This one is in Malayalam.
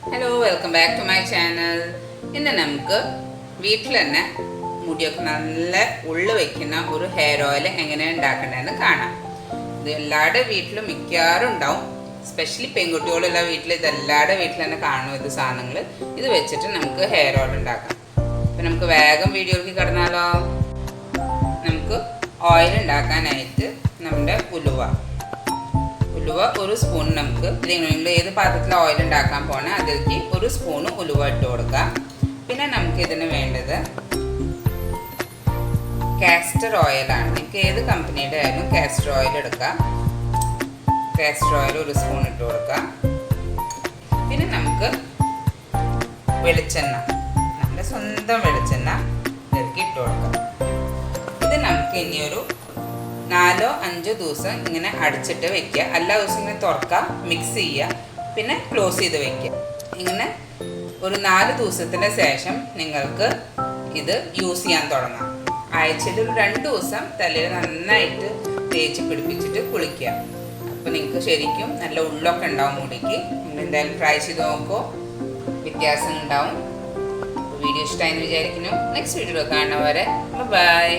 Hello, welcome back to my channel. ഇന്ന് നമുക്ക് വീട്ടിൽ തന്നെ മുടിയൊക്കെ നല്ല ഉള്ളു വയ്ക്കുന്ന ഒരു ഹെയർ ഓയിൽ എങ്ങനെ ഉണ്ടാക്കേണ്ടതെന്ന് കാണാം. ഇത് എല്ലാവരുടെ വീട്ടിലും മിക്കവാറും ഉണ്ടാവും. സ്പെഷ്യലി പെൺകുട്ടികളുള്ള വീട്ടിൽ ഇതെല്ലാവരുടെ വീട്ടിൽ തന്നെ കാണും ഇത് സാധനങ്ങൾ. ഇത് വെച്ചിട്ട് നമുക്ക് ഹെയർ ഓയിൽ ഉണ്ടാക്കാം. അപ്പം നമുക്ക് വേഗം വീഡിയോയ്ക്ക് കടന്നാലോ. നമുക്ക് ഓയിൽ ഉണ്ടാക്കാനായിട്ട് നമ്മുടെ ഉലുവ ഒരു സ്പൂൺ, നമുക്ക് നിങ്ങൾ ഏത് പാത്രത്തിൽ ഓയിൽ ഉണ്ടാക്കാൻ പോകണേ അതിലേക്ക് ഒരു സ്പൂണ് ഉലുവ ഇട്ട് കൊടുക്കാം. പിന്നെ നമുക്ക് ഇതിന് വേണ്ടത് കാസ്റ്റർ ഓയിലാണ്. നിങ്ങൾക്ക് ഏത് കമ്പനിയുടെ ആയാലും കാസ്റ്റർ ഓയിൽ എടുക്കാം. കാസ്റ്റർ ഓയിൽ ഒരു സ്പൂൺ ഇട്ട് കൊടുക്കാം. പിന്നെ നമുക്ക് വെളിച്ചെണ്ണ, നമ്മുടെ സ്വന്തം വെളിച്ചെണ്ണ ഇതിലേക്ക് ഇട്ട് കൊടുക്കാം. ഇത് നമുക്ക് ഇനിയൊരു 4-5 ദിവസം ഇങ്ങനെ അടച്ചിട്ട് വെക്കുക. എല്ലാ ദിവസവും ഇങ്ങനെ തുറക്കുക, മിക്സ് ചെയ്യുക, പിന്നെ ക്ലോസ് ചെയ്ത് വെക്കുക. ഇങ്ങനെ ഒരു 4 ദിവസത്തിന് ശേഷം നിങ്ങൾക്ക് ഇത് യൂസ് ചെയ്യാൻ തുടങ്ങാം. ആഴ്ചയിൽ ഒരു 2 ദിവസം തലയിൽ നന്നായിട്ട് തേച്ച് പിടിപ്പിച്ചിട്ട് കുളിക്കുക. അപ്പോൾ നിങ്ങൾക്ക് ശരിക്കും നല്ല ഉള്ളൊക്കെ ഉണ്ടാവും മുടിക്ക്. നിങ്ങൾ എന്തായാലും ട്രൈ ചെയ്ത് നോക്കുമോ, വ്യത്യാസം ഉണ്ടാവും. വീഡിയോ ഇഷ്ടമായെന്ന് വിചാരിക്കുന്നു. നെക്സ്റ്റ് വീഡിയോ കാണുന്നവരെ ബൈ.